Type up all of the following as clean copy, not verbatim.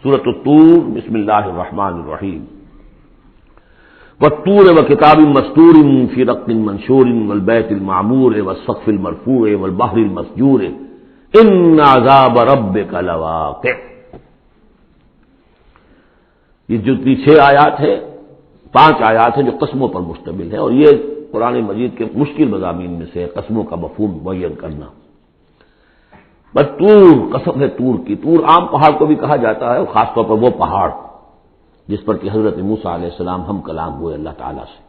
سورۃ الطور، بسم اللہ الرحمن الرحیم۔ والطور وکتاب مسطور فی رق منشور والبیت المعمور والسقف المرفوع والبحر المسجور ان عذاب ربک لواقع۔ یہ جو 6 آیات ہے، 5 آیات ہیں جو قسموں پر مشتمل ہے، اور یہ قرآن مجید کے مشکل مضامین میں سے قسموں کا مفہوم معین کرنا۔ بس طور، قسم ہے طور کی۔ طور عام پہاڑ کو بھی کہا جاتا ہے، اور خاص طور پر وہ پہاڑ جس پر کہ حضرت موسیٰ علیہ السلام ہم کلام ہوئے اللہ تعالیٰ سے۔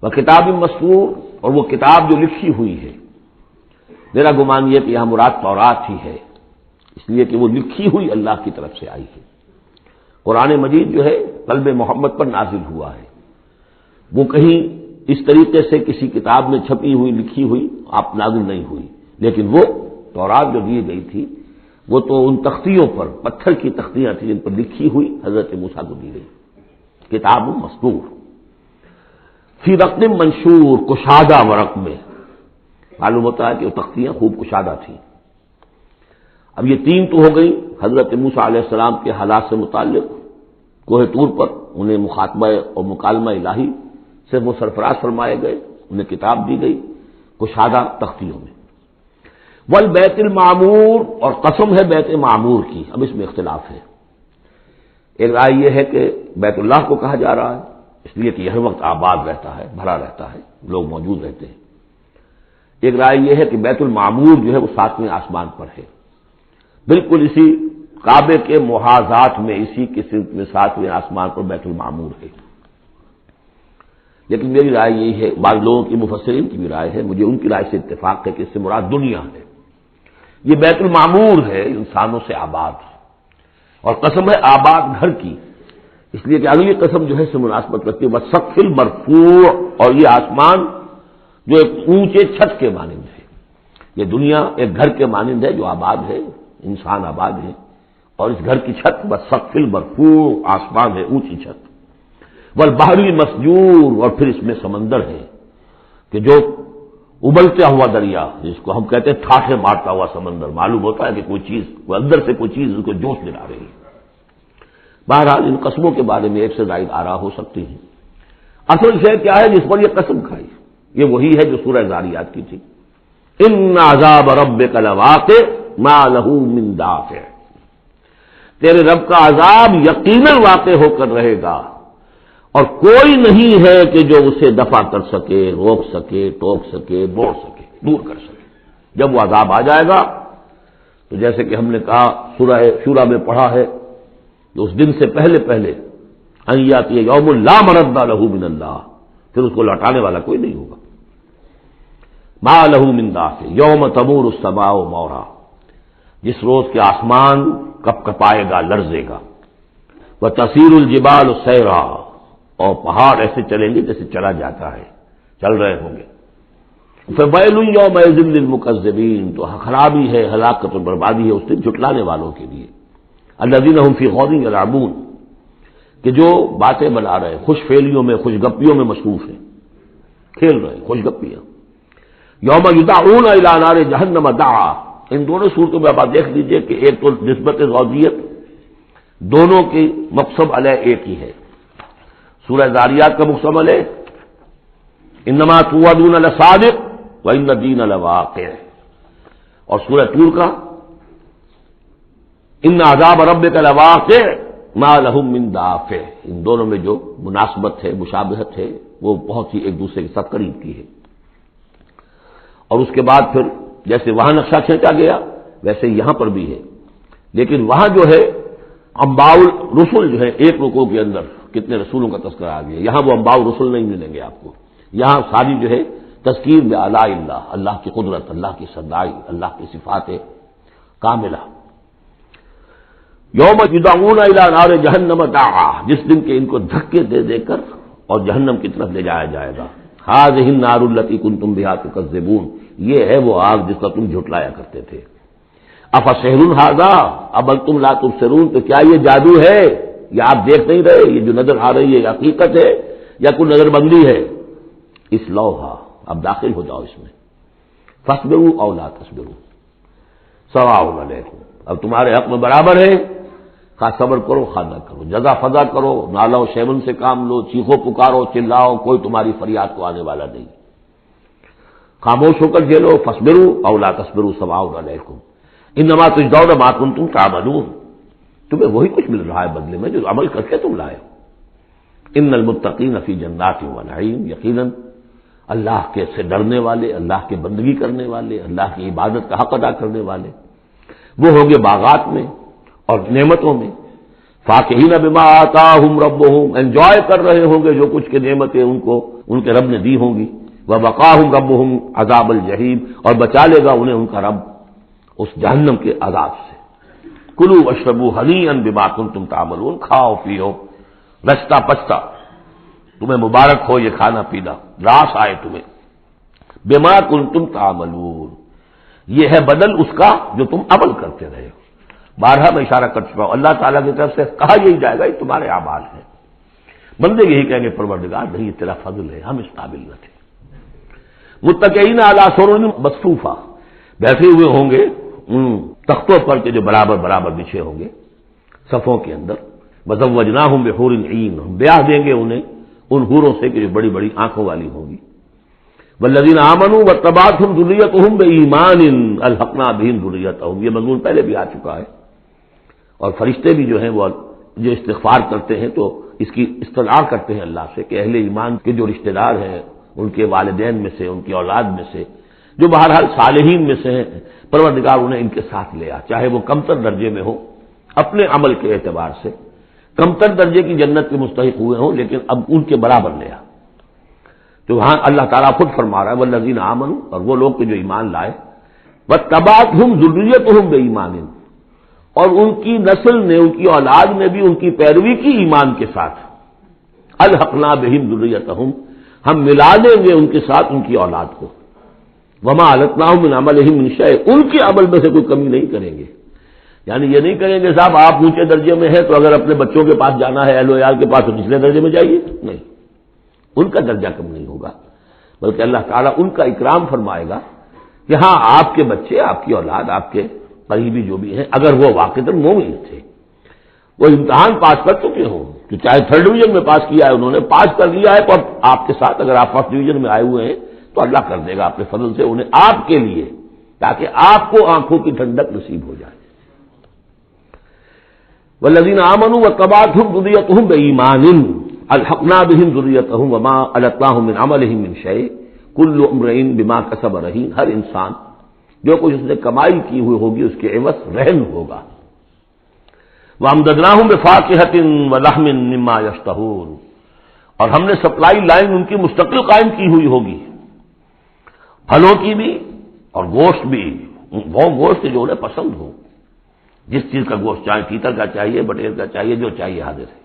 وہ کتاب مسطور، اور وہ کتاب جو لکھی ہوئی ہے۔ میرا گمان یہ کہ یہاں مراد تورات ہی ہے، اس لیے کہ وہ لکھی ہوئی اللہ کی طرف سے آئی ہے۔ قرآن مجید جو ہے قلب محمد پر نازل ہوا ہے، وہ کہیں اس طریقے سے کسی کتاب میں چھپی ہوئی لکھی ہوئی آپ نازل نہیں ہوئی، لیکن وہ تورات جو دی گئی تھی وہ تو ان تختیوں پر، پتھر کی تختیاں تھیں جن پر لکھی ہوئی حضرت موسیٰ کو دی گئی۔ کتاب مسطور فی رق منشور، کشادہ ورق میں۔ معلوم ہوتا ہے کہ وہ تختیاں خوب کشادہ تھیں۔ اب یہ 3 تو ہو گئی حضرت موسیٰ علیہ السلام کے حالات سے متعلق۔ کوہ طور پر انہیں مخاطبہ اور مکالمہ الہی سے وہ سرفراز فرمائے گئے، انہیں کتاب دی گئی کشادہ تختیوں میں۔ والبیت المعمور، اور قسم ہے بیت معمور کی۔ اب اس میں اختلاف ہے۔ ایک رائے یہ ہے کہ بیت اللہ کو کہا جا رہا ہے، اس لیے کہ ہر وقت آباد رہتا ہے، بھرا رہتا ہے، لوگ موجود رہتے ہیں۔ ایک رائے یہ ہے کہ بیت المعمور جو ہے وہ 7ویں آسمان پر ہے، بالکل اسی کعبے کے محاذات میں، اسی کے صرف میں 7ویں آسمان پر بیت المعمور ہے۔ لیکن میری رائے یہی ہے، بعض لوگوں کی مفسرین کی بھی رائے ہے، مجھے ان کی رائے سے اتفاق ہے کہ اس سے مراد دنیا ہے۔ یہ بیت المعمور ہے انسانوں سے آباد، اور قسم ہے آباد گھر کی، اس لیے کہ اگلی قسم جو ہے اس سے مناسبت رکھتی ہے والسقف المرفوع، اور یہ آسمان جو ایک اونچے چھت کے مانند ہے۔ یہ دنیا ایک گھر کے مانند ہے جو آباد ہے، انسان آباد ہے، اور اس گھر کی چھت والسقف المرفوع، آسمان ہے، اونچی چھت۔ والبحر المسجور، اور پھر اس میں سمندر ہے کہ جو ابلتا ہوا دریا، جس کو ہم کہتے ہیں ٹھاٹھے مارتا ہوا سمندر، معلوم ہوتا ہے کہ کوئی چیز، کوئی اندر سے کوئی چیز اس کو جوش دلا رہی ہے۔ بہرحال ان قسموں کے بارے میں ایک سے زائد آراء ہو سکتی ہیں۔ اصل شے کیا ہے جس پر یہ قسم کھائی؟ یہ وہی ہے جو سورہ ذاریات کی تھی، ان عذاب ربک لواقع ما لہ من دافع۔ تیرے رب کا عذاب یقیناً واقع ہو کر رہے گا، اور کوئی نہیں ہے کہ جو اسے دفع کر سکے، روک سکے، ٹوک سکے، موڑ سکے، دور کر سکے۔ جب وہ عذاب آ جائے گا تو جیسے کہ ہم نے کہا سورہ شورى میں پڑھا ہے کہ اس دن سے پہلے ان یاتی یوم لا مرد لہ من اللہ، پھر اس کو لوٹانے والا کوئی نہیں ہوگا۔ ما لہ من دافع یوم تمور السماء مورا، جس روز کے آسمان کپ کپائے گا، لرزے گا۔ وتسیر الجبال سیرا، اور پہاڑ ایسے چلیں گے جیسے چلا جاتا ہے، چل رہے ہوں گے۔ فویل یومئذ للمکذبین، تو خرابی ہے، ہلاکت اور بربادی ہے اس دن جھٹلانے والوں کے لیے۔ الذین هم فی غور یلعبون، کہ جو باتیں بنا رہے ہیں، خوش فیلیوں میں، خوش گپیوں میں مصروف ہیں، کھیل رہے ہیں خوش گپیاں۔ یوم یدعون الی نار جہنم دعا، ان دونوں صورتوں میں آپ دیکھ لیجئے کہ ایک تو نسبت زوجیت، دونوں کی مقصد علیہ ایک ہی ہے۔ سورہ ذاریات کا مقصد ہے انما توعدون لصادق وان الدین لواقع، اور سورہ طور کا ان عذاب ربک لواقع ما لہ من دافع۔ ان دونوں میں جو مناسبت ہے، مشابہت ہے، وہ بہت ہی ایک دوسرے کے ساتھ قریب کی ہے۔ اور اس کے بعد پھر جیسے وہاں نقشہ کھینچا گیا ویسے یہاں پر بھی ہے، لیکن وہاں جو ہے انباء الرسل جو ہے، ایک رکوع کے اندر کتنے رسولوں کا تذکرہ آ گیا، یہاں وہ انباء الرسل نہیں ملیں گے آپ کو۔ یہاں ساری جو ہے تذکیر بآلاء اللہ، اللہ کی قدرت، اللہ کی صدائی، اللہ کی صفات کاملہ۔ یوم یدعون الی نار جہنم دعا، جس دن کے ان کو دھکے دے دے کر اور جہنم کی طرف لے جایا جائے گا۔ ھذہ النار التی کنتم بہا تکذبون، یہ ہے وہ آگ جس کا تم جھٹلایا کرتے تھے۔ افسحر ھذا ام انتم لا تبصرون، تو کیا یہ جادو ہے، یا آپ دیکھ نہیں رہے، یہ جو نظر آ رہی ہے حقیقت ہے یا کوئی نظر بندی ہے؟ اصلوھا، اب داخل ہو جاؤ اس میں۔ فاصبروا او لا تصبروا سواء علیکم، اب تمہارے حق میں برابر ہے، خواہ صبر کرو خواہ نہ کرو، جزا فضا کرو، نالا و شیون سے کام لو، چیخو پکارو چلاؤ، کوئی تمہاری فریاد کو آنے والا نہیں، خاموش ہو کر جھیلو، فاصبروا او لا تصبروا سواء علیکم انما تجزون ما کنتم تعملون، تمہیں وہی کچھ مل رہا ہے بدلے میں جو عمل کر کے تم لائے ہو۔ ان المتقین فی جنات و نعیم، یقیناً اللہ کے سے ڈرنے والے، اللہ کے بندگی کرنے والے، اللہ کی عبادت کا حق ادا کرنے والے، وہ ہوں گے باغات میں اور نعمتوں میں، فاکہین بما آتاہم ربہم، انجوائے کر رہے ہوں گے جو کچھ کے نعمتیں ان کو ان کے رب نے دی ہوں گی، ووقاہم ربہم عذاب الجحیم، اور بچا لے گا انہیں ان کا رب اس جہنم کے عذاب سے۔ کلوا واشربوا ہنیئا بما کنتم تعملون، کھاؤ پیو رچتا پچتا، تمہیں مبارک ہو یہ کھانا پینا، راس آئے تمہیں، بما کنتم تعملون، یہ ہے بدل اس کا جو تم عمل کرتے رہے ہو۔ بارہا میں اشارہ کر چکا ہوں، اللہ تعالیٰ کی طرف سے کہا یہی جائے گا یہ تمہارے اعمال ہیں، بندے یہی کہیں گے پروردگار نہیں یہ تیرا فضل ہے، ہم اس قابل نہ تھے۔ متکئین علی سرر مصفوفہ، بیٹھے ہوئے ہوں گے ان تختوں پر کے جو برابر برابر بچھے ہوں گے صفوں کے اندر، وزوجناہم بحور عین، ہم بیاہ دیں گے انہیں ان حوروں سے کہ جو بڑی بڑی آنکھوں والی ہوں گی۔ والذین آمنوا واتبعتهم ذریتهم بایمان الحقنا بہم ذریتهم، یہ مضمون پہلے بھی آ چکا ہے، اور فرشتے بھی جو ہیں وہ جو استغفار کرتے ہیں تو اس کی استدعا کرتے ہیں اللہ سے کہ اہل ایمان کے جو رشتہ دار ہیں، ان کے والدین میں سے، ان کی اولاد میں سے، جو بہرحال صالحین میں سے ہیں، پروردگار انہیں ان کے ساتھ لے آ، چاہے وہ کمتر درجے میں ہو اپنے عمل کے اعتبار سے، کمتر درجے کی جنت کے مستحق ہوئے ہوں لیکن اب ان کے برابر لے آ۔ تو وہاں اللہ تعالیٰ خود فرما رہا ہے والذین آمنوا، اور وہ لوگ کہ جو ایمان لائے، واتبعتهم ذریتهم بایمان، اور ان کی نسل نے، ان کی اولاد نے بھی ان کی پیروی کی ایمان کے ساتھ، الحقنا بہم ذریتهم، ہم ملا دیں گے ان کے ساتھ ان کی اولاد کو، وما التناہم من عملہم من شیء، ان کے عمل میں سے کوئی کمی نہیں کریں گے، یعنی یہ نہیں کریں گے صاحب آپ اونچے درجے میں ہیں تو اگر اپنے بچوں کے پاس جانا ہے اہل و عیال کے پاس تو نچلے درجے میں جائیے، نہیں، ان کا درجہ کم نہیں ہوگا، بلکہ اللہ تعالیٰ ان کا اکرام فرمائے گا کہ ہاں آپ کے بچے، آپ کی اولاد، آپ کے قریبی جو بھی ہیں، اگر وہ واقعتاً مومن تھے، وہ امتحان پاس کر چکے ہوں، کہ چاہے 3rd ڈویژن میں پاس کیا ہے انہوں نے، پاس کر لیا ہے، تو آپ کے ساتھ اگر آپ 1st ڈویژن میں آئے ہوئے ہیں تو اللہ کر دے گا اپنے فضل سے انہیں آپ کے لیے، تاکہ آپ کو آنکھوں کی ٹھنڈک نصیب ہو جائے۔ والذین آمنوا واتبعتهم ذریتهم بایمان الحقنا بہم ذریتهم وما التناہم من عملہم من شیء کل امرئ بما کسب رہین، ہر انسان جو کچھ اس نے کمائی کی ہوئی ہوگی اس کے عوض رہن ہوگا۔ وامددناہم بفاکہۃ ولحم مما یشتہون، اور ہم نے سپلائی لائن ان کی مستقل قائم کی ہوئی ہوگی، پھلوں کی بھی اور گوشت بھی، وہ گوشت جو انہیں پسند ہو، جس چیز کا گوشت چاہے تیتر کا چاہیے، بٹیر کا چاہیے، جو چاہیے حاضر ہے۔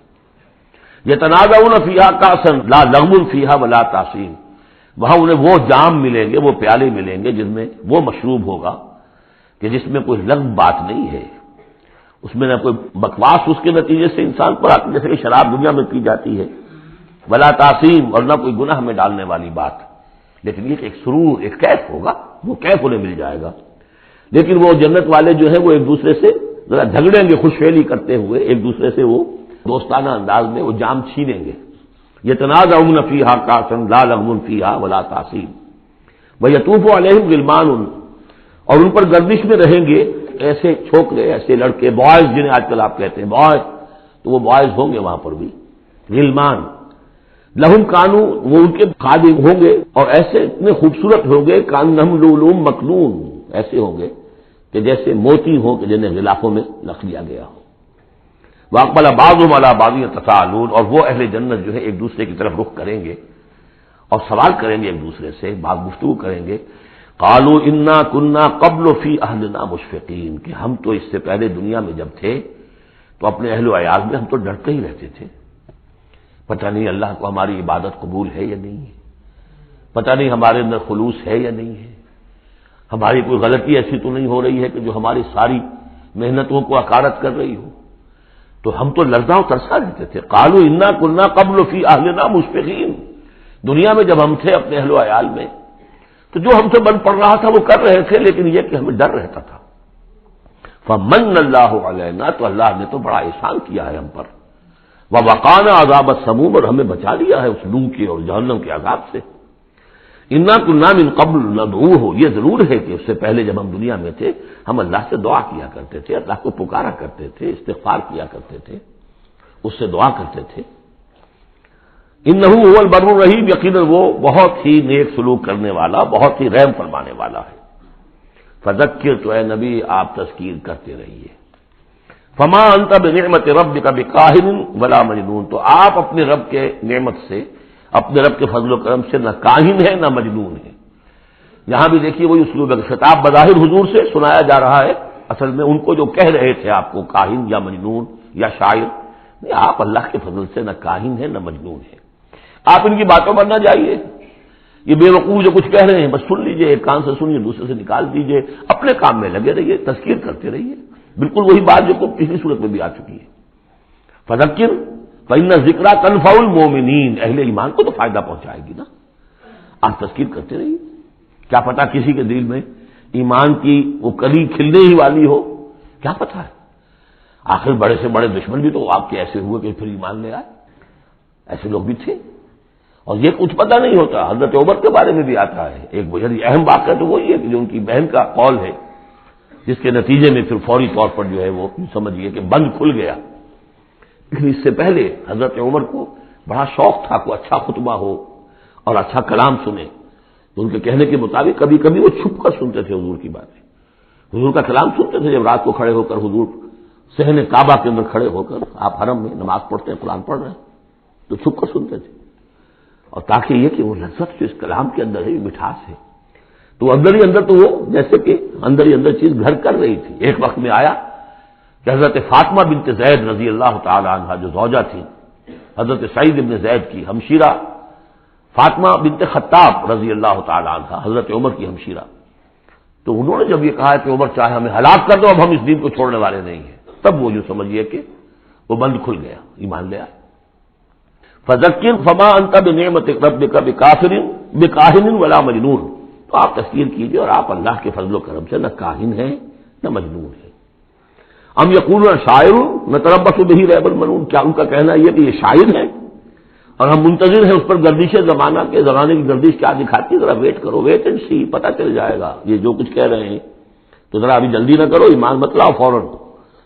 یتنازعون فیہا کأسا لا لغو فیہا ولا تاثیم، وہاں انہیں وہ جام ملیں گے، وہ پیالے ملیں گے جس میں وہ مشروب ہوگا کہ جس میں کوئی لغو بات نہیں ہے، اس میں نہ کوئی بکواس اس کے نتیجے سے انسان پر آتی جیسے کہ شراب دنیا میں پی جاتی ہے، ولا تاثیم، اور نہ کوئی گناہ میں ڈالنے والی بات، لیکن یہ کہ ایک سرور، ایک کیف ہوگا، وہ کیف انہیں مل جائے گا۔ لیکن وہ جنت والے جو ہیں وہ ایک دوسرے سے ذرا جھگڑیں گے، خوش فہمی کرتے ہوئے ایک دوسرے سے وہ دوستانہ انداز میں وہ جام چھینیں گے۔ یتنازعون فیہا کأسا لا لغو فیہا ولا تاثیم ویطوف علیہم غلمان، اور ان پر گردش میں رہیں گے ایسے چھوکرے، ایسے لڑکے، بوائز جنہیں آج کل آپ کہتے ہیں بوائز، تو وہ بوائز ہوں گے وہاں پر بھی، غلمان لہم کانو، وہ ان کے خادم ہوں گے اور ایسے اتنے خوبصورت ہوں گے، کانہم لؤلؤ مکنون، ایسے ہوں گے کہ جیسے موتی ہوں کہ جنہیں غلافوں میں رکھ لیا گیا ہو۔ واقبل بعضهم علی بعض یتساءلون، اور وہ اہل جنت جو ہے ایک دوسرے کی طرف رخ کریں گے اور سوال کریں گے ایک دوسرے سے، بات گفتگو کریں گے، قالوا انا کنا قبل فی اہلنا مشفقین، کہ ہم تو اس سے پہلے دنیا میں جب تھے تو اپنے اہل و عیال میں ہم تو ڈرتے ہی رہتے تھے، پتہ نہیں اللہ کو ہماری عبادت قبول ہے یا نہیں ہے، پتہ نہیں ہمارے اندر خلوص ہے یا نہیں ہے، ہماری کوئی غلطی ایسی تو نہیں ہو رہی ہے کہ جو ہماری ساری محنتوں کو عکارت کر رہی ہو، تو ہم تو لرزاں و ترسا رہتے تھے۔ قالوا انا کنا قبل فی اہلنا مشفقین، دنیا میں جب ہم تھے اپنے اہل و عیال میں تو جو ہم سے بن پڑ رہا تھا وہ کر رہے تھے، لیکن یہ کہ ہمیں ڈر رہتا تھا۔ فمن اللہ علینا، تو اللہ نے تو بڑا احسان کیا ہے ہم پر، ووقانا عذاب السموم، اور ہمیں بچا لیا ہے اس لو کے اور جہنم کے عذاب سے۔ انا کنا من قبل ندعوہ، یہ ضرور ہے کہ اس سے پہلے جب ہم دنیا میں تھے ہم اللہ سے دعا کیا کرتے تھے، اللہ کو پکارا کرتے تھے، استغفار کیا کرتے تھے، اس سے دعا کرتے تھے۔ انہ هو البر الرحیم، یقیناً وہ بہت ہی نیک سلوک کرنے والا، بہت ہی رحم فرمانے والا ہے۔ فذکر، تو اے نبی آپ تذکیر کرتے رہیے۔ فما انت بنعمت ربک بکاہن ولا مجنون، تو آپ اپنے رب کے نعمت سے، اپنے رب کے فضل و کرم سے نہ کاہن ہے نہ مجنون ہے۔ یہاں بھی دیکھیے وہی اسلوب ہے، خطاب بظاہر حضور سے سنایا جا رہا ہے، اصل میں ان کو جو کہہ رہے تھے آپ کو کاہن یا مجنون یا شاعر، نہیں، آپ اللہ کے فضل سے نہ کاہن ہے نہ مجنون ہے۔ آپ ان کی باتوں پر نہ جائیے، یہ بے وقوف جو کچھ کہہ رہے ہیں بس سن لیجئے، ایک کان سے سنیے دوسرے سے نکال دیجئے، اپنے کام میں لگے رہیے، تذکیر کرتے رہیے، بالکل وہی بات جو پچھلی صورت میں بھی آ چکی ہے۔ فذکر فإن الذکریٰ تنفع المؤمنین، اہل ایمان کو تو فائدہ پہنچائے گی نا، آپ تذکیر کرتے رہیے، کیا پتا کسی کے دل میں ایمان کی وہ کلی کھلنے ہی والی ہو، کیا پتا ہے، آخر بڑے سے بڑے دشمن بھی تو آپ کے ایسے ہوئے کہ پھر ایمان لے آئے، ایسے لوگ بھی تھے، اور یہ کچھ پتہ نہیں ہوتا۔ حضرت عمر کے بارے میں بھی آتا ہے ایک بڑی اہم واقعہ، تو وہی ہے کہ جو ان کی بہن کا قول ہے، جس کے نتیجے میں پھر فوری طور پر جو ہے وہ سمجھیے کہ بند کھل گیا، لیکن اس سے پہلے حضرت عمر کو بڑا شوق تھا کہ اچھا خطبہ ہو اور اچھا کلام سنے، تو ان کے کہنے کے مطابق کبھی کبھی وہ چھپ کر سنتے تھے حضور کی باتیں، حضور کا کلام سنتے تھے، جب رات کو کھڑے ہو کر حضور صحن کعبہ کے اندر کھڑے ہو کر آپ حرم میں نماز پڑھتے ہیں، قرآن پڑھ رہے ہیں، تو چھپ کر سنتے تھے، اور تاکہ یہ کہ وہ لذت جو اس کلام کے اندر ہے، یہ مٹھاس ہے، تو اندر ہی اندر تو وہ جیسے کہ اندر ہی اندر چیز گھر کر رہی تھی۔ ایک وقت میں آیا کہ حضرت فاطمہ بنت زید رضی اللہ تعالی عنہ، جو زوجہ تھی حضرت سعید بن زید کی، ہمشیرہ فاطمہ بنت خطاب رضی اللہ تعالی عنہ، حضرت عمر کی ہمشیرہ، تو انہوں نے جب یہ کہا کہ عمر چاہے ہمیں ہلاک کر دو، اب ہم اس دین کو چھوڑنے والے نہیں ہیں، تب وہ جو سمجھیے کہ وہ بند کھل گیا، ایمان لے آئے۔ فذکر فما انت بنعمت ربک بکاہن ولا مجنون، تو آپ تذکیر کیجیے اور آپ اللہ کے فضل و کرم سے نہ کاہن ہیں نہ مجنون ہیں۔ ام یقولون شاعر نتربص بہ ریب المنون، کیا ان کا کہنا یہ کہ یہ شاعر ہے اور ہم منتظر ہیں اس پر گردش زمانہ کے، زمانے کی گردش کیا دکھاتی ہے، ذرا ویٹ کرو، ویٹ اینڈ سی، پتہ چل جائے گا یہ جو کچھ کہہ رہے ہیں، تو ذرا ابھی جلدی نہ کرو، ایمان مت لاؤ فوراً۔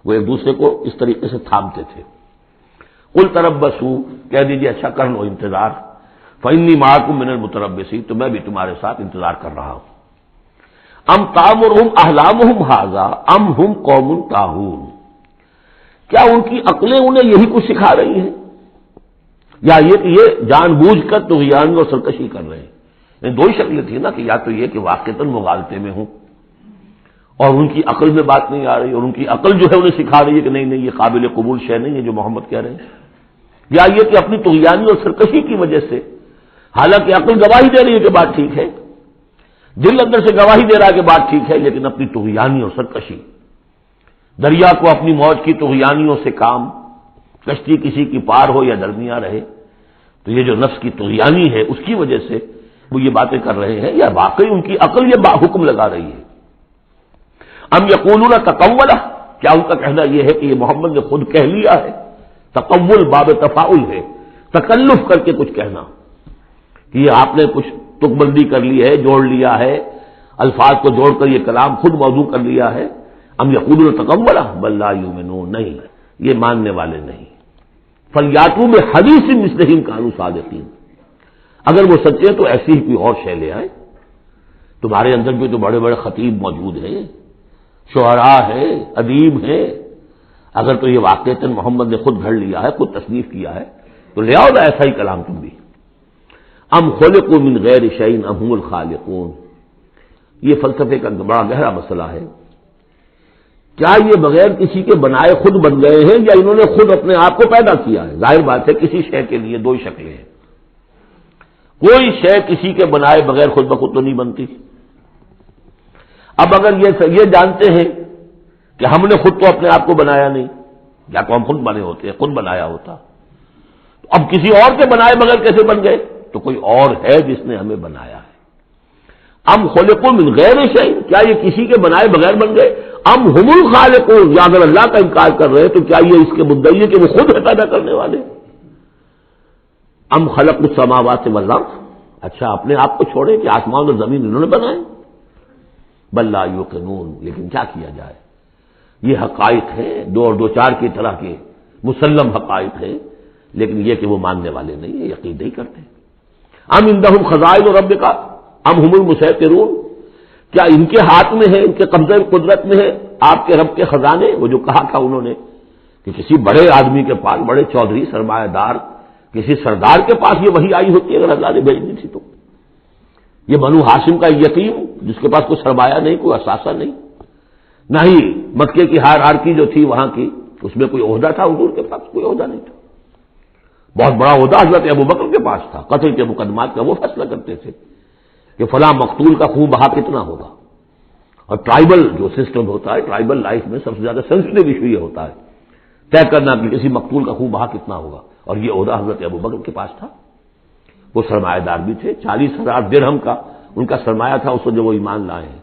وہ ایک دوسرے کو اس طریقے سے تھامتے تھے۔ قل تربصوا، کہہ دیجیے اچھا کر لو انتظار، فإنی معکم من المتربصین، تو میں بھی تمہارے ساتھ انتظار کر رہا ہوں۔ ام تامرہم احلامہم ھذا ام ہم قوم طاغون، کیا ان کی عقلیں انہیں یہی کچھ سکھا رہی ہیں، یا یہ کہ یہ جان بوجھ کر طغیان اور سرکشی کر رہے ہیں؟ یعنی دو ہی شکلیں تھیں نا، کہ یا تو یہ کہ واقعتاً مغالطے میں ہوں اور ان کی عقل میں بات نہیں آ رہی، اور ان کی عقل جو ہے انہیں سکھا رہی ہے کہ نہیں نہیں یہ قابل قبول شے نہیں ہے جو محمد کہہ رہے ہیں، یا یہ کہ اپنی طغیانی اور سرکشی کی وجہ سے، حالانکہ عقل گواہی دے رہی ہے کہ بات ٹھیک ہے، دل اندر سے گواہی دے رہا ہے کہ بات ٹھیک ہے، لیکن اپنی طغیانی اور سرکشی، دریا کو اپنی موج کی طغیانیوں سے کام، کشتی کسی کی پار ہو یا درمیاں رہے، تو یہ جو نفس کی طغیانی ہے اس کی وجہ سے وہ یہ باتیں کر رہے ہیں، یا واقعی ان کی عقل یہ حکم لگا رہی ہے؟ ام یقولون تقولہ، کیا ان کا کہنا یہ ہے کہ یہ محمد نے خود کہہ لیا ہے؟ تقول باب تفاعل ہے، تکلف کر کے کچھ کہنا، کہ یہ آپ نے کچھ تک بندی کر لی ہے، جوڑ لیا ہے، الفاظ کو جوڑ کر یہ کلام خود موضوع کر لیا ہے۔ ام یقولون تقولہ بل لا یؤمنون، نہیں یہ ماننے والے نہیں۔ فلیاتوا بحدیث مثلہ ان کانوا صادقین، اگر وہ سچے تو ایسی ہی کوئی اور شے لے آئے، تمہارے اندر بھی تو بڑے بڑے خطیب موجود ہیں، شعراء ہیں، ادیب ہیں، اگر تو یہ واقعتاً محمد نے خود گھڑ لیا ہے، خود تصنیف کیا ہے، تو لے آؤ نا ایسا ہی کلام تم بھی۔ ام خلقوا من غیر شیء ام هم الخالقون، یہ فلسفے کا بڑا گہرا مسئلہ ہے، کیا یہ بغیر کسی کے بنائے خود بن گئے ہیں، یا انہوں نے خود اپنے آپ کو پیدا کیا ہے؟ ظاہر بات ہے کسی شے کے لیے دو ہی شکلیں ہیں، کوئی شے کسی کے بنائے بغیر خود بخود تو نہیں بنتی۔ اب اگر یہ جانتے ہیں کہ ہم نے خود تو اپنے آپ کو بنایا نہیں، یا تو ہم خود بنے ہوتے ہیں، خود بنایا ہوتا، تو اب کسی اور کے بنائے بغیر کیسے بن گئے؟ تو کوئی اور ہے جس نے ہمیں بنایا ہے۔ ام خلقوا من غیر شیء، کیا یہ کسی کے بنائے بغیر بن گئے؟ ام ہم الخالقون، یا اگر اللہ کا انکار کر رہے ہیں تو کیا یہ اس کے مدعی ہے کہ وہ خود ہے پیدا کرنے والے؟ ام خلق السماوات والارض، اچھا اپنے آپ کو چھوڑے کہ آسمان اور زمین انہوں نے بنائے؟ بل لا یوقنون، لیکن کیا کیا جائے، یہ حقائق ہیں دو اور دو چار کی طرح کے مسلم حقائق ہیں، لیکن یہ کہ وہ ماننے والے نہیں ہیں، یقین نہیں کرتے۔ ام عندہم خزائن ربک ام ہم المسیطرون، کیا ان کے ہاتھ میں ہے، ان کے قبضے قدرت میں ہے آپ کے رب کے خزانے؟ وہ جو کہا تھا انہوں نے کہ کسی بڑے آدمی کے پاس، بڑے چودھری سرمایہ دار کسی سردار کے پاس یہ وحی آئی ہوتی ہے اگر اللہ نے بھیج دی تھی تو۔ یہ بنو ہاشم کا یتیم جس کے پاس کوئی سرمایہ نہیں، کوئی اثاثہ نہیں، نہ ہی مکے کی ہائرارکی جو تھی وہاں کی اس میں کوئی عہدہ تھا، حضور کے پاس کوئی عہدہ نہیں تھا۔ بہت بڑا عہدہ حضرت ابوبکر کے پاس تھا، قتل کے مقدمات کا وہ فیصلہ کرتے تھے کہ فلاں مقتول کا خون بہا کتنا ہوگا۔ اور ٹرائبل جو سسٹم ہوتا ہے، ٹرائبل لائف میں سب سے زیادہ سینسٹیو ایشو یہ ہوتا ہے طے کرنا کہ کسی مقتول کا خون بہا کتنا ہوگا، اور یہ عہدہ حضرت ابوبکر کے پاس تھا۔ وہ سرمایہ دار بھی تھے، 40,000 درہم کا ان کا سرمایہ تھا اس وقت جو وہ ایمان لائے ہیں،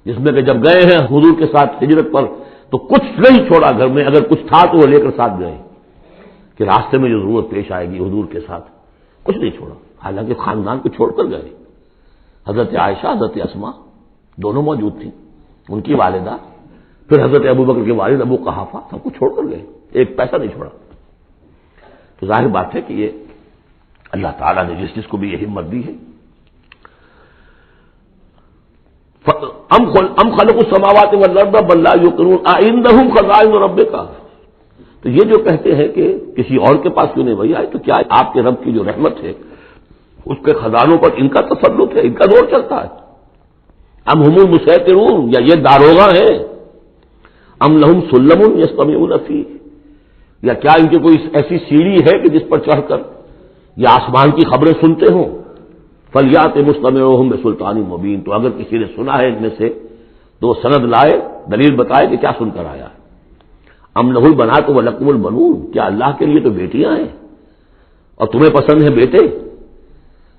جس میں کہ جب گئے ہیں حضور کے ساتھ ہجرت پر تو کچھ نہیں چھوڑا گھر میں، اگر کچھ تھا تو وہ لے کر ساتھ گئے کہ راستے میں جو ضرورت پیش آئے گی حضور کے ساتھ، کچھ نہیں چھوڑا، حالانکہ خاندان کو چھوڑ کر گئے۔ حضرت عائشہ، حضرت اسما دونوں موجود تھیں، ان کی والدہ، پھر حضرت ابوبکر کے والد ابو قحافہ، سب کو چھوڑ کر گئے، ایک پیسہ نہیں چھوڑا۔ تو ظاہر بات ہے کہ یہ اللہ تعالیٰ نے جس کو بھی یہ ہمت دی ہے۔ ام خلق السماوات والارض بل لا یوقنون اعندہم خزائن ربک، تو یہ جو کہتے ہیں کہ کسی اور کے پاس کیوں نہیں وہی آئے، تو کیا آپ کے رب کی جو رحمت ہے اس کے خزانوں پر ان کا تسلط ہے، ان کا دور چلتا ہے؟ ام ہم المسیطرون، یا یہ داروغہ ہیں؟ ام لہم سلم یستمعون فیہ، یا کیا ان کی کوئی ایسی سیڑھی ہے کہ جس پر چڑھ کر یہ آسمان کی خبریں سنتے ہوں؟ فلیات مستمعہم بسلطان مبین، تو اگر کسی نے سنا ہے ان میں سے تو وہ سند لائے، دلیل بتائے کہ کیا سن کر آیا ہے۔ ام لہ البنات ولکم البنون، کیا اللہ کے لیے تو بیٹیاں ہیں اور تمہیں پسند ہیں بیٹے؟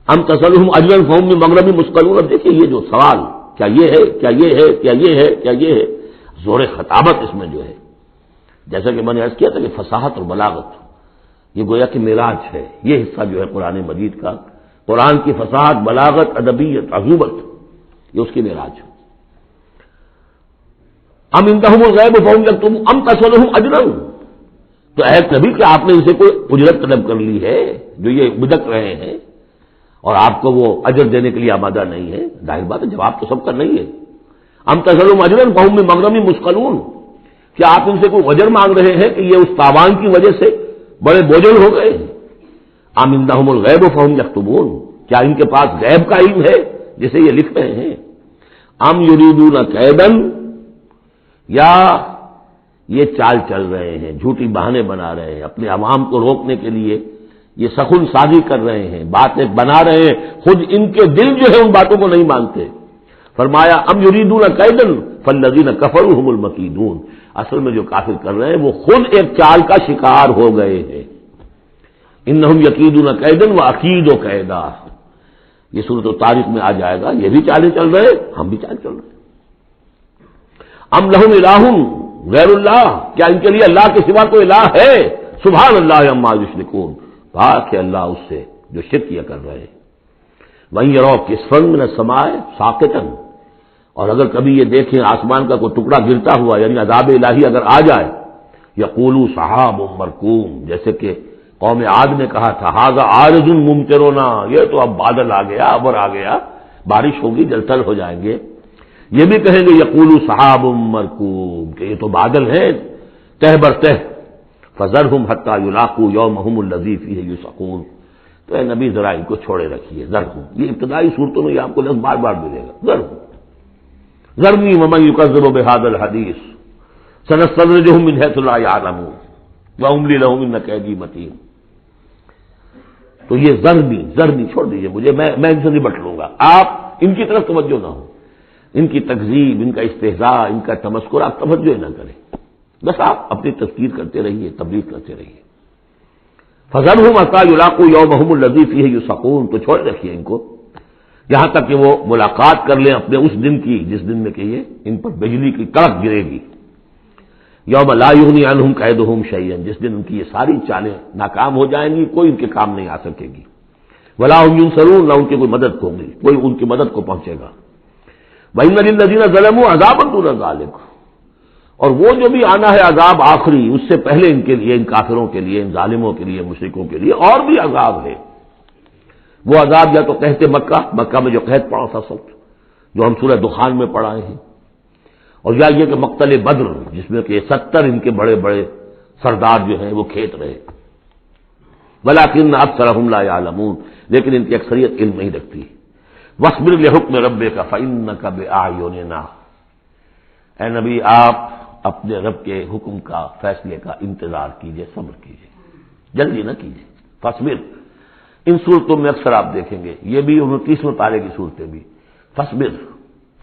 ام تسألہم اجرا فہم من مغرم مثقلون، اب دیکھیے یہ جو سوال، کیا یہ ہے، کیا یہ ہے، کیا یہ ہے، کیا یہ ہے، زور خطابت اس میں جو ہے، جیسا کہ میں نے عرض کیا تھا کہ فصاحت اور بلاغت یہ گویا کہ معراج ہے، یہ حصہ جو ہے قرآن مجید کا، قرآن کی فصاحت، بلاغت، ادبیت، عذوبت، یہ اس کی معراج ہے۔ ام عندہم الغیب فہم یکتمون ام تسألہم اجرا، تو اے نبی کہ آپ نے ان سے کوئی اجرت طلب کر لی ہے جو یہ بدک رہے ہیں اور آپ کو وہ اجر دینے کے لیے آمادہ نہیں ہے؟ ظاہر بات ہے جواب تو سب کا نہیں ہے۔ ام تسألہم اجرا فہم من مغرم مثقلون، کیا آپ ان سے کوئی اجر مانگ رہے ہیں کہ یہ اس تاوان کی وجہ سے بڑے بوجھل ہو گئے ہیں؟ ام عندہم الغیب فہم یکتبون، کیا ان کے پاس غیب کا علم ہے جسے یہ لکھ رہے ہیں؟ ام یریدون کیدا، یا یہ چال چل رہے ہیں، جھوٹی بہانے بنا رہے ہیں اپنے عوام کو روکنے کے لیے، یہ سخن سازی کر رہے ہیں، باتیں بنا رہے ہیں، خود ان کے دل جو ہے ان باتوں کو نہیں مانتے۔ فرمایا ام یریدون کیدا فالذین کفروا هم المکیدون، اصل میں جو کافر کر رہے ہیں وہ خود ایک چال کا شکار ہو گئے ہیں۔ انہم یکیدون کیدا واکید کیدا، یہ سورۃ الطارق میں آ جائے گا، یہ بھی چالیں چل رہے ہیں، ہم بھی چال چل رہے ہیں۔ ام لہم الہ غیر اللہ، کیا ان کے لیے اللہ کے سوا کوئی الہ ہے؟ سبحان اللہ عما یشرکون، پاک ہے اللہ اس سے جو شرک کیا کر رہے ہیں۔ وَإِن يَرَوْا كِسْفًا مِّنَ السَّمَاءِ سَاقِطًا، اور اگر کبھی یہ دیکھیں آسمان کا کوئی ٹکڑا گرتا ہوا، یعنی عذاب الہی اگر آ جائے، یقولوا سحاب مرکوم، جیسے کہ قوم عاد نے کہا تھا ھذا عارض ممطرنا، یہ تو اب بادل آ گیا، ابر آ گیا، بارش ہوگی، جلتھل ہو جائیں گے۔ یہ بھی کہیں گے یقولوا سحاب مرکوم، کہ یہ تو بادل ہیں تہ بر تہ، فذرہم حتی یلاقوا یومہم الذی فیہ یوعقون، تو اے نبی ذرا ان کو چھوڑے رکھیے، ذرہم، یہ ابتدائی صورتوں میں یہ آپ کو لفظ بار بار ملے گا، ذرہم، ذرنی ومن یکذب بہذا الحدیث سنستدرجہم من حیث لا یعلمون واملی لہم ان کیدی متین۔ تو یہ ذرنی چھوڑ دیجیے مجھے، میں ان سے نبٹ لوں گا، آپ ان کی طرف توجہ نہ ہو، ان کی تکذیب، ان کا استہزاء، ان کا تمسخر آپ توجہ نہ کریں، بس آپ اپنی تذکیر کرتے رہیے، تبلیغ کرتے رہیے۔ فذرہم حتی یلاقوا یومہم الذی فیہ یوعقون، تو چھوڑ رکھیے ان کو، یہاں تک کہ وہ ملاقات کر لیں اپنے اس دن کی جس دن میں کہ یہ ان پر بجلی کی کڑک گرے گی. یوم لا یغنی عنہم کیدہم شیئا، جس دن ان کی یہ ساری چالیں ناکام ہو جائیں گی، کوئی ان کے کام نہیں آ سکے گی. ولا هم ینصرون، نہ ان کی کوئی مدد ہوگی، کوئی ان کی مدد کو پہنچے گا. وَإِنَّ لِلَّذِينَ ظَلَمُوا عَذَابًا دُونَ ذَلِكَ، اور وہ جو بھی آنا ہے عذاب آخری، اس سے پہلے ان کے لیے، ان کافروں کے لیے، ان ظالموں کے لیے، مشرکوں کے لیے اور بھی عذاب ہے. وہ عذاب یا تو قحط مکہ میں جو قحط پڑا تھا سب، جو ہم سورہ دخان میں پڑھائے ہیں، اور یا یہ کہ مقتل بدر جس میں کہ 70 ان کے بڑے بڑے سردار جو ہیں وہ کھیت رہے. وَلَٰكِنَّ أَكْثَرَهُمْ لَا يَعْلَمُونَ، لیکن ان کی اکثریت علم نہیں رکھتی. وَاصْبِرْ لِحُكْمِ رَبِّكَ فَإِنَّكَ بِأَعْيُنِنَا، اے نبی آپ اپنے رب کے حکم کا، فیصلے کا انتظار کیجئے، صبر کیجئے، جلدی نہ کیجئے. فاصبر، ان صورتوں میں اکثر آپ دیکھیں گے، یہ بھی 29ویں پارے کی صورتیں بھی، فاصبر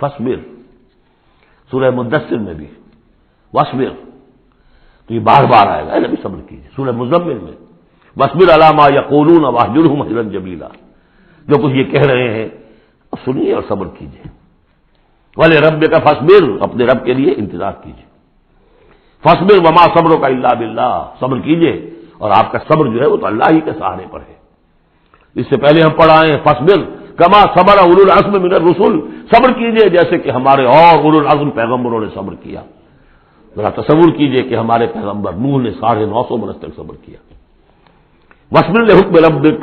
فاصبر، سورہ مدثر میں بھی واصبر، تو یہ بار بار آئے گا، اے نبی صبر کیجئے. سورہ مزمل میں واصبر علی ما یقولون واہجرہم ہجرا جمیلا، جو کچھ یہ کہہ رہے ہیں سنیے اور صبر کیجئے. وَلِرَبِّكَ فاصبر، اپنے رب کے لیے انتظار کیجئے. فاصبر وما صبرک الا باللہ، صبر کیجئے اور آپ کا صبر جو ہے وہ تو اللہ ہی کے سہارے پر ہے. اس سے پہلے ہم پڑھائے ہیں فاصبر کما صبر اولو العزم من الرسل، صبر کیجئے جیسے کہ ہمارے اور اولو العزم پیغمبروں نے صبر کیا. ذرا تصور کیجئے کہ ہمارے پیغمبر نوح نے 950 برس تک صبر کیا. واصبر لحکم ربک،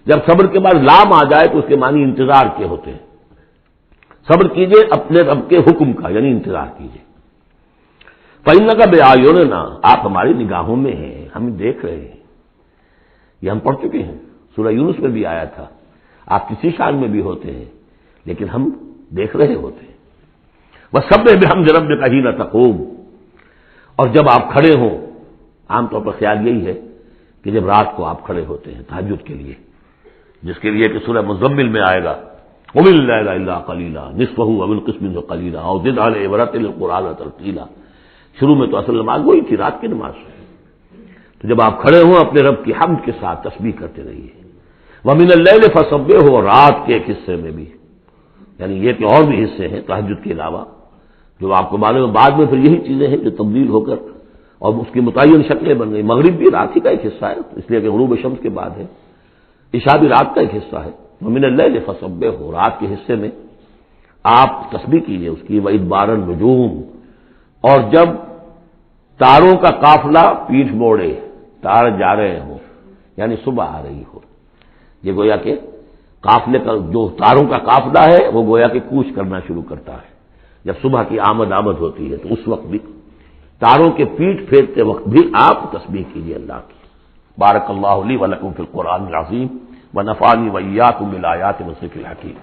جب صبر کے بعد لام آ جائے تو اس کے معنی انتظار کے ہوتے ہیں. صبر کیجئے اپنے رب کے حکم کا، یعنی انتظار کیجئے. فإنک بأعیننا، آپ ہماری نگاہوں میں ہیں، ہم دیکھ رہے ہیں. یہ ہم پڑھ چکے ہیں، سورہ یونس میں بھی آیا تھا. آپ کسی شان میں بھی ہوتے ہیں لیکن ہم دیکھ رہے ہوتے ہیں. وَسَبِّحْ بِحَمْدِ رَبِّكَ حِینَ تَقُومُ، اور جب آپ کھڑے ہوں، عام طور پر خیال یہی ہے کہ جب رات کو آپ کھڑے ہوتے ہیں تہجد کے لیے، جس کے لیے کہ سورہ مزمل میں آئے گا قُمِ اللَّيْلَ إِلَّا قَلِيلًا نِصْفَهُ أَوِ انقُصْ مِنْهُ قَلِيلًا أَوْ زِدْ عَلَيْهِ وَرَتِّلِ الْقُرْآنَ تَرْتِيلًا. شروع میں تو اصل نماز وہی تھی، رات کی نماز. تو جب آپ کھڑے ہوں اپنے رب کی حمد کے ساتھ تسبیح کرتے رہیے. وَمِنَ اللَّيْلِ فَسَبِّحْهُ، اور رات کے ایک حصے میں بھی، یعنی یہ کہ اور بھی حصے ہیں تہجد کے علاوہ، جو آپ کو معلوم ہے بعد میں پھر یہی چیزیں ہیں جو تبدیل ہو کر اور اس کی متعین شکلیں بن گئی. مغرب بھی رات ہی کا ایک حصہ ہے، اس لیے کہ غروب شمس کے بعد ہے. عشاء بھی رات کا ایک حصہ ہے. وَمِنَ اللَّيْلِ فَسَبِّحْهُ، رات کے حصے میں آپ تسبیح کیجئے اس کی. وَإِدْبَارَ النُّجُومِ، اور جب تاروں کا قافلہ پیٹھ موڑے، تار جا رہے ہوں یعنی صبح آ رہی ہو. یہ گویا کہ قافلے کا جو تاروں کا قافلہ ہے وہ گویا کہ کوچ کرنا شروع کرتا ہے. جب صبح کی آمد ہوتی ہے تو اس وقت بھی، تاروں کے پیٹھ پھیرتے وقت بھی آپ تسبیح کیجئے اللہ کی. بارک اللہ لی ولکم فی القرآن العظیم ونفعنی وإیاکم بالآیات والذکر الحکیم.